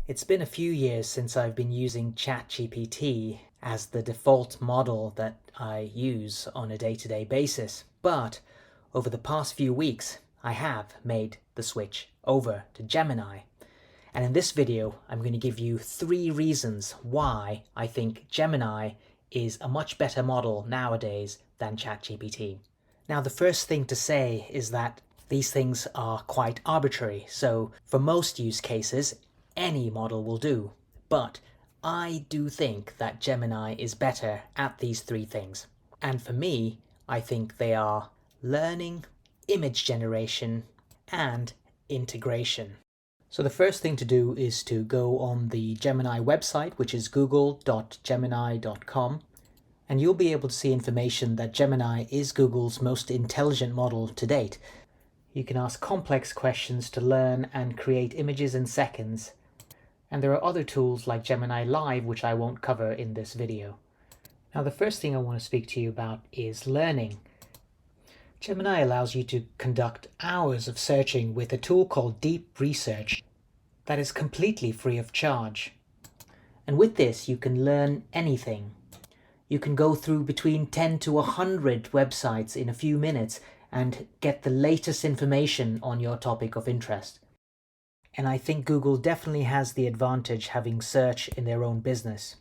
It's been a few years since I've been using ChatGPT as the default model that I use on a day-to-day basis, but over the past few weeks I have made the switch over to Gemini. And in this video I'm going to give you 3 reasons why I think Gemini is a much better model nowadays than ChatGPT. Now, the first thing to say is that these things are quite arbitrary, so for most use cases any model will do, but I do think that Gemini is better at these 3 things. And for me, I think they are learning, image generation, and integration. So the first thing to do is to go on the Gemini website, which is google.gemini.com, and you'll be able to see information that Gemini is Google's most intelligent model to date. You can ask complex questions to learn and create images in seconds. And there are other tools like Gemini Live, which I won't cover in this video. Now, the first thing I want to speak to you about is learning. Gemini allows you to conduct hours of searching with a tool called Deep Research that is completely free of charge. And with this, you can learn anything. You can go through between 10 to 100 websites in a few minutes and get the latest information on your topic of interest. And I think Google definitely has the advantage having search in their own business.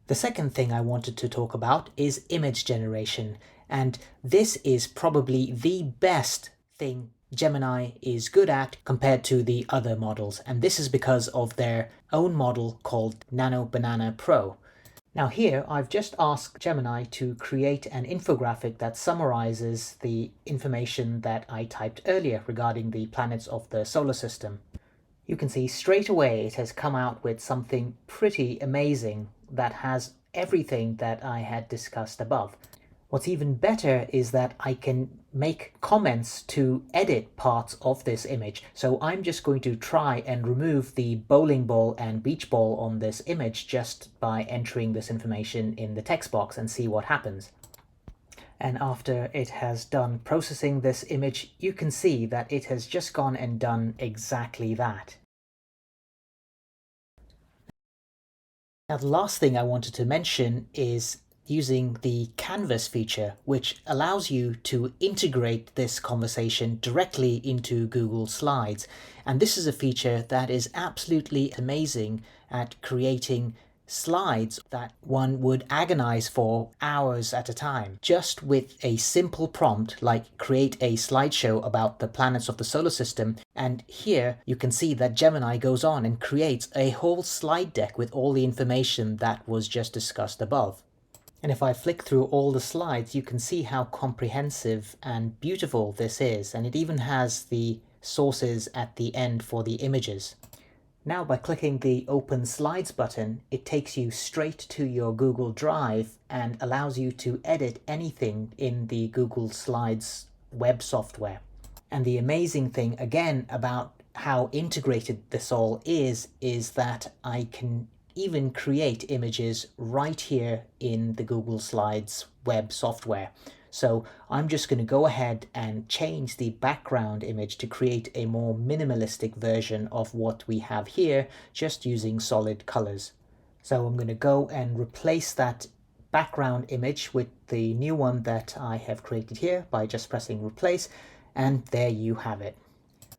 The second thing I wanted to talk about is image generation, and this is probably the best thing Gemini is good at compared to the other models, and this is because of their own model called Nano Banana Pro. Now here I've just asked Gemini to create an infographic that summarizes the information that I typed earlier regarding the planets of the solar system. You can see straight away it has come out with something pretty amazing that has everything that I had discussed above. What's even better is that I can make comments to edit parts of this image. So I'm just going to try and remove the bowling ball and beach ball on this image just by entering this information in the text box and see what happens. And after it has done processing this image, you can see that it has just gone and done exactly that. Now, the last thing I wanted to mention is using the Canvas feature, which allows you to integrate this conversation directly into Google Slides. And this is a feature that is absolutely amazing at creating slides that one would agonize for hours at a time, just with a simple prompt like create a slideshow about the planets of the solar system. And here you can see that Gemini goes on and creates a whole slide deck with all the information that was just discussed above. And if I flick through all the slides, you can see how comprehensive and beautiful this is, and it even has the sources at the end for the images. Now, by clicking the Open Slides button, it takes you straight to your Google Drive and allows you to edit anything in the Google Slides web software. And the amazing thing, again, about how integrated this all is that I can even create images right here in the Google Slides web software. So I'm just going to go ahead and change the background image to create a more minimalistic version of what we have here, just using solid colors. So I'm going to go and replace that background image with the new one that I have created here by just pressing replace, and there you have it.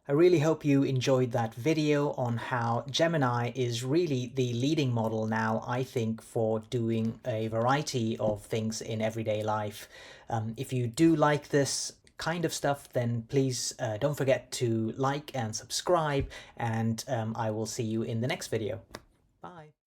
I really hope you enjoyed that video on how Gemini is really the leading model now, I think, for doing a variety of things in everyday life. If you do like this kind of stuff, then please don't forget to like and subscribe, and I will see you in the next video. Bye.